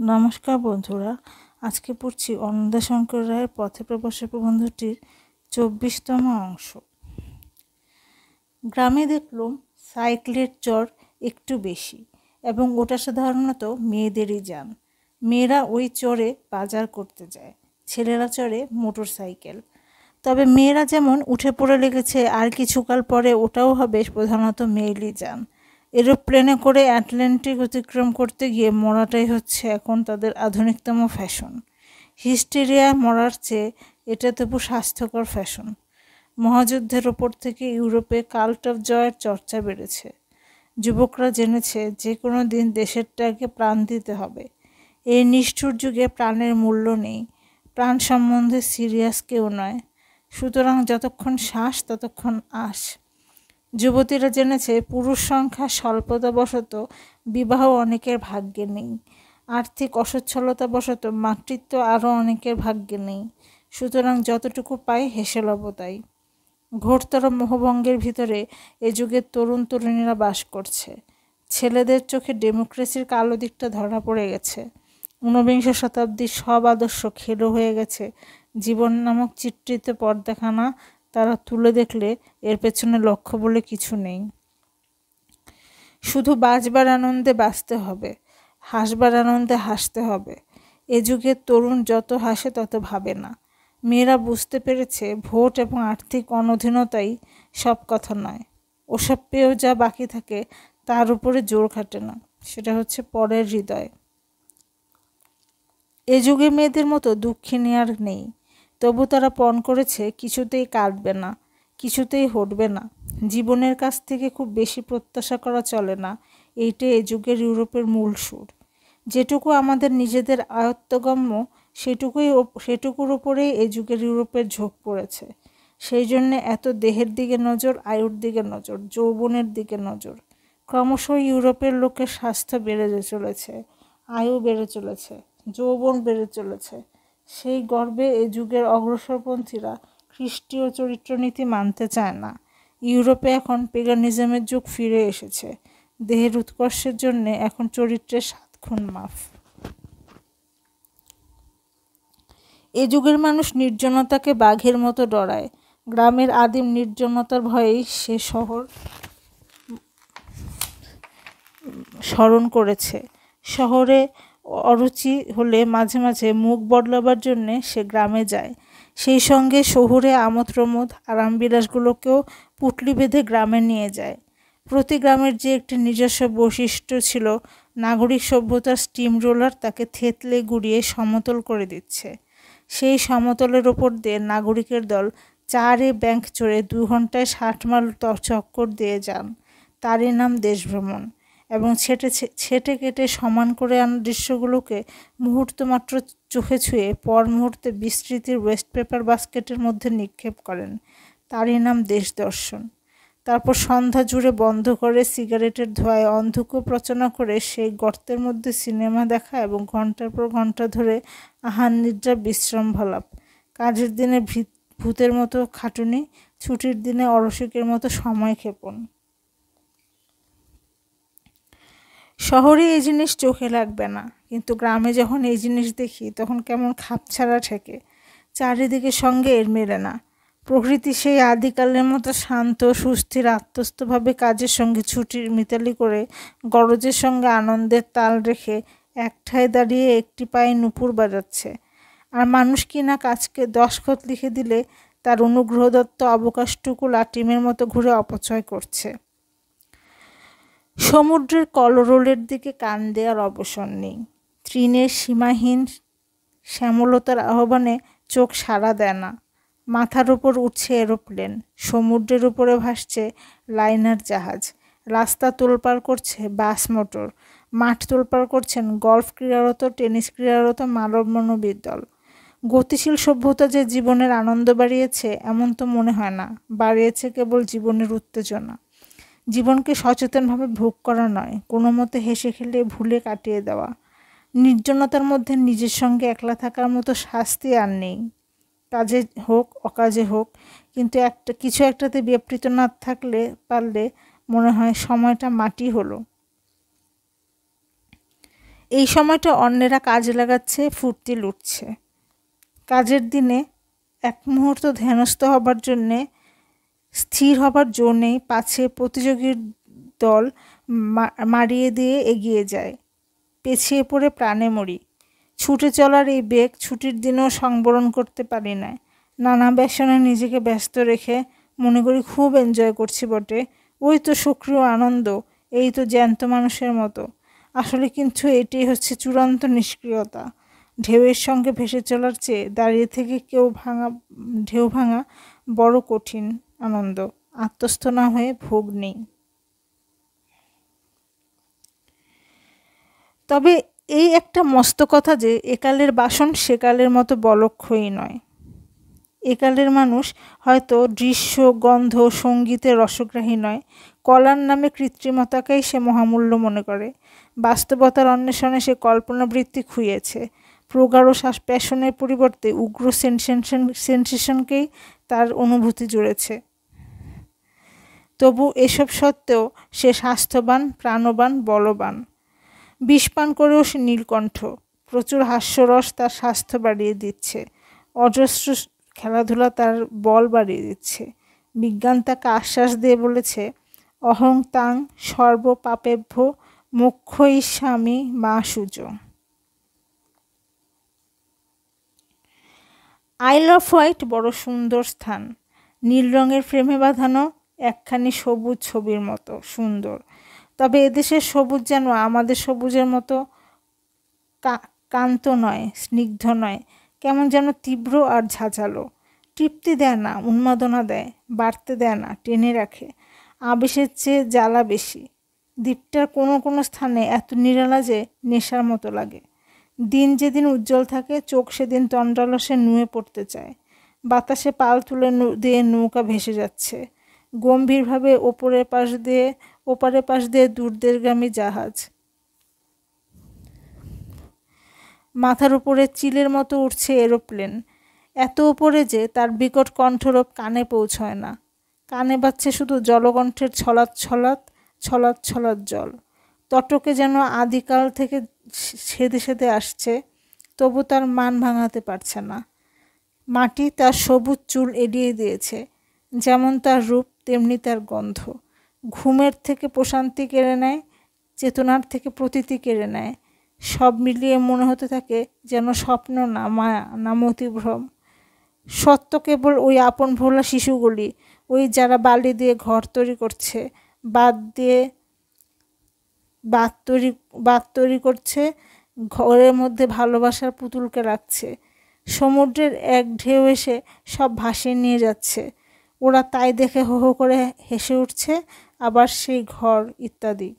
নমস্কার বন্ধুরা, আজকে পড়ছি অন্নদাশঙ্কর রায়ের পথে প্রবর্ষে প্রবন্ধটির 24তম অংশ। গ্রামে দেখলাম সাইকেলের চড় একটু বেশি, এবং ওটা সাধারণত মেয়েদেরই যান। মেয়েরা ওই চড়ে বাজার করতে যায়, ছেলেরা চড়ে মোটর সাইকেল। তবে মেয়েরা যেমন উঠে পড়ে লেগেছে, আর কিছুকাল পরে ওটাও হবে প্রধানত মেয়েরই যান। এরোপ্লেনে করে অ্যাটলান্টিক অতিক্রম করতে গিয়ে মরাটাই হচ্ছে এখন তাদের আধুনিকতম ফ্যাশন। হিস্টেরিয়ায় মরার চেয়ে এটা তবু স্বাস্থ্যকর ফ্যাশন। মহাযুদ্ধের ওপর থেকে ইউরোপে কাল্ট অফ জয়ের চর্চা বেড়েছে। যুবকরা জেনেছে যে কোনো দিন দেশেরটাকে প্রাণ দিতে হবে। এই নিষ্ঠুর যুগে প্রাণের মূল্য নেই, প্রাণ সম্বন্ধে সিরিয়াস কেউ নয়। সুতরাং যতক্ষণ শ্বাস ততক্ষণ আশ। যুবতীরা জেনেছে পুরুষ সংখ্যা স্বল্পতাবশত বিবাহ অনেকের ভাগ্যে নেই, আর্থিক অসচ্ছলতাবশত মাতৃত্ব আরও অনেকের ভাগ্যে নেই। সুতরাং যতটুকু পায় হেসে লব তাই। ঘোরতর মোহভঙ্গের ভিতরে এ যুগের তরুণ তরুণীরা বাস করছে। ছেলেদের চোখে ডেমোক্রেসির কালো দিকটা ধরা পড়ে গেছে। ঊনবিংশ শতাব্দীর সব আদর্শ খেলো হয়ে গেছে। জীবন নামক চিত্রিত পর্দাখানা তারা তুলে দেখলে এর পেছনে লক্ষ্য বলে কিছু নেই। শুধু বাঁচবার আনন্দে বাঁচতে হবে, হাসবার আনন্দে হাসতে হবে। এ যুগের তরুণ যত হাসে তত ভাবে না। মেয়েরা বুঝতে পেরেছে ভোট এবং আর্থিক অনধীনতাই সব কথা নয়। ওসব পেয়েও যা বাকি থাকে তার উপরে জোর খাটে না, সেটা হচ্ছে পরের হৃদয়। এ যুগে মেয়েদের মতো দুঃখিনী আর নেই। তবু তারা পণ করেছে কিছুতেই কাঁদবে না, কিছুতেই হটবে না। জীবনের কাছ থেকে খুব বেশি প্রত্যাশা করা চলে না, এইটাই এ যুগের ইউরোপের মূল সুর। যেটুকু আমাদের নিজেদের আয়ত্তগম্য সেটুকুর ওপরেই এ যুগের ইউরোপের ঝোঁক পড়েছে। সেই জন্যে এত দেহের দিকে নজর, আয়ুর দিকে নজর, যৌবনের দিকে নজর। ক্রমশ ইউরোপের লোকের স্বাস্থ্য বেড়ে চলেছে, আয়ু বেড়ে চলেছে, যৌবন বেড়ে চলেছে। সেই গর্বে এ যুগের অগ্রসরপন্থীরা খ্রিস্টীয় চরিত্রনীতি মানতে চায় না। ইউরোপে এখন পেগানিজমের যুগ ফিরে এসেছে। দেহের উৎকর্ষের জন্যে এখন চরিত্রের 7 খুন মাফ। এ যুগের মানুষ নির্জনতাকে বাঘের মতো ডরায়। গ্রামের আদিম নির্জনতার ভয়েই সে শহর স্মরণ করেছে। শহরে অরুচি হলে মাঝে মাঝে মুখ বদলাবার জন্যে সে গ্রামে যায়। সেই সঙ্গে শহুরে আমোদ প্রমোদ আরামবিলাসগুলোকেও পুটলি বেঁধে গ্রামে নিয়ে যায়। প্রতি গ্রামের যে একটি নিজস্ব বৈশিষ্ট্য ছিল, নাগরিক সভ্যতার স্টিম রোলার তাকে থেতলে গুড়িয়ে সমতল করে দিচ্ছে। সেই সমতলের ওপর দিয়ে নাগরিকের দল 4 ব্যাংক চড়ে 2 ঘন্টায় 60 মাইল চক্কর দিয়ে যান। তারই নাম দেশভ্রমণ। এবং ছেটে কেটে সমান করে আনা দৃশ্যগুলোকে মুহূর্ত মাত্র চোখে ছুঁয়ে পর মুহূর্তে বিস্তৃতির ওয়েস্ট পেপার বাস্কেটের মধ্যে নিক্ষেপ করেন। তারই নাম দেশ দর্শন। তারপর সন্ধ্যা জুড়ে বন্ধ করে সিগারেটের ধোঁয়ায় অন্ধকূপ রচনা করে সেই গর্তের মধ্যে সিনেমা দেখা এবং ঘন্টার পর ঘন্টা ধরে আহার নিদ্রা বিশ্রাম ভালাপ। কাজের দিনে ভূতের মতো খাটুনি, ছুটির দিনে অরসিকের মতো সময় ক্ষেপণ। শহরে এই জিনিস চোখে লাগবে না, কিন্তু গ্রামে যখন এই জিনিস দেখি তখন কেমন খাপছাড়া ঠেকে। চারিদিকে সঙ্গে এর মেলে না। প্রকৃতি সেই আদিকালের মতো শান্ত সুস্থির আত্মস্থভাবে কাজের সঙ্গে ছুটির মিতালি করে গরজের সঙ্গে আনন্দের তাল রেখে একঠায় দাঁড়িয়ে একটি পায়ে নুপুর বাজাচ্ছে। আর মানুষ কি না কাজকে 10 খত লিখে দিলে তার অনুগ্রহদত্ত অবকাশটুকু লাটিমের মতো ঘুরে অপচয় করছে। সমুদ্রের কলরোলের দিকে কান দেওয়ার অবসর নেই। তৃণের সীমাহীন শ্যামলতার আহ্বানে চোখ সাড়া দেয় না। মাথার উপর উঠছে এরোপ্লেন, সমুদ্রের উপরে ভাসছে লাইনার জাহাজ, রাস্তা তোলপাড় করছে বাস মোটর, মাঠ তোলপাড় করছেন গলফ ক্রীড়ারত, টেনিস ক্রীড়ারত মানবমানবীর দল। গতিশীল সভ্যতা যে জীবনের আনন্দ বাড়িয়েছে এমন তো মনে হয় না, বাড়িয়েছে কেবল জীবনের উত্তেজনা। জীবনকে সচেতনভাবে ভোগ করা নয়, কোনো মতে হেসে খেলে ভুলে কাটিয়ে দেওয়া। নির্জনতার মধ্যে নিজের সঙ্গে একলা থাকার মতো শাস্তি আর নেই। কাজে হোক অকাজে হোক, কিন্তু কিছু একটাতে ব্যাপৃত না থাকলে পারলে মনে হয় সময়টা মাটি হলো। এই সময়টা অন্যেরা কাজে লাগাচ্ছে, ফুর্তি লুটছে। কাজের দিনে এক মুহূর্ত ধ্যানস্থ হবার জন্যে, স্থির হবার জো নেই, পাছে প্রতিযোগীর দল মারিয়ে দিয়ে এগিয়ে যায়। পেছিয়ে পড়ে প্রাণে মরি। ছুটে চলার এই বেগ ছুটির দিনেও সংবরণ করতে পারি না। নানা ব্যসনে নিজেকে ব্যস্ত রেখে মনে করি খুব এনজয় করছি বটে, ওই তো সক্রিয় আনন্দ, এই তো জ্যান্ত মানুষের মতো। আসলে কিন্তু এটাই হচ্ছে চূড়ান্ত নিষ্ক্রিয়তা। ঢেউয়ের সঙ্গে ভেসে চলার চেয়ে দাঁড়িয়ে থেকে ঢেউ ভাঙা বড় কঠিন আনন্দ। আত্মস্থ না হয়ে ভোগ নেই। তবে এই একটা মস্ত কথা যে একালের বাসন সেকালের মতো বলক্ষয়ী নয়। একালের মানুষ হয়তো দৃশ্য, গন্ধ, সঙ্গীতের রসগ্রাহী নয়, কলার নামে কৃত্রিমতাকেই সে মহামূল্য মনে করে। বাস্তবতার অন্বেষণে সে কল্পনাবৃত্তি খুইয়েছে। প্রগাঢ় প্যাশনের পরিবর্তে উগ্র সেন্সেশনকেই তার অনুভূতি জুড়েছে। তবু এসব সত্ত্বেও সে স্বাস্থ্যবান, প্রাণবান, বলবান। বিষপান করেও সে নীলকণ্ঠ। প্রচুর হাস্যরস তার স্বাস্থ্য বাড়িয়ে দিচ্ছে, অজস্র খেলাধুলা তার বল বাড়িয়ে দিচ্ছে। বিজ্ঞান তাকে আশ্বাস দিয়ে বলেছে, অহং তাং সর্ব পাপেভ্য মোক্ষয়িষ্যামি মা সুজ। আইল অফ হোয়াইট বড় সুন্দর স্থান। নীল রঙের ফ্রেমে বাঁধানো একখানি সবুজ ছবির মতো সুন্দর। তবে এদেশের সবুজ যেন আমাদের সবুজের মতো কান্ত নয়, স্নিগ্ধ নয়, কেমন যেন তীব্র আর ঝাঁঝালো। তৃপ্তি দেয় না, উন্মাদনা দেয়, বাড়তে দেয় না, টেনে রাখে। আবেশের চেয়ে জ্বালা বেশি। দ্বীপটার কোনো কোনো স্থানে এত নিরালা যে নেশার মতো লাগে। দিন যেদিন উজ্জ্বল থাকে, চোখ সেদিন তন্দ্রালসে নুয়ে পড়তে চায়। বাতাসে পাল তুলে দিয়ে নৌকা ভেসে যাচ্ছে গম্ভীরভাবে ওপারের পাশ দিয়ে দূরদেশগামী জাহাজ। মাথার উপরে চিলের মতো উঠছে এরোপ্লেন, এত উপরে যে তার বিকট কণ্ঠরোপ কানে পৌঁছয় না। কানে বাজছে শুধু জলকণ্ঠের ছলাৎ ছলাৎ ছলাৎ ছলাৎ জল। তটকে যেন আদিকাল থেকে সেদে সেদে আসছে, তবু তার মান ভাঙাতে পারছে না। মাটি তার সবুজ চুল এড়িয়ে দিয়েছে। যেমন তার রূপ তেমনি তার গন্ধ। ঘুমের থেকে প্রশান্তি কেড়ে নেয়, চেতনার থেকে প্রতীতি কেড়ে নেয়। সব মিলিয়ে মনে হতে থাকে যেন স্বপ্ন না, মায়া না, মতিভ্রম। সত্য কেবল ওই আপন ভোলা শিশুগুলি, ওই যারা বালি দিয়ে ঘর তৈরি করছে, বাদ তৈরি করছে, ঘরের মধ্যে ভালোবাসার পুতুলকে রাখছে। সমুদ্রের এক ঢেউ এসে সব ভাসিয়ে নিয়ে যাচ্ছে, ওরা তাই দেখে হো হো করে হেসে উঠছে, আবার সেই ঘর ইত্যাদি।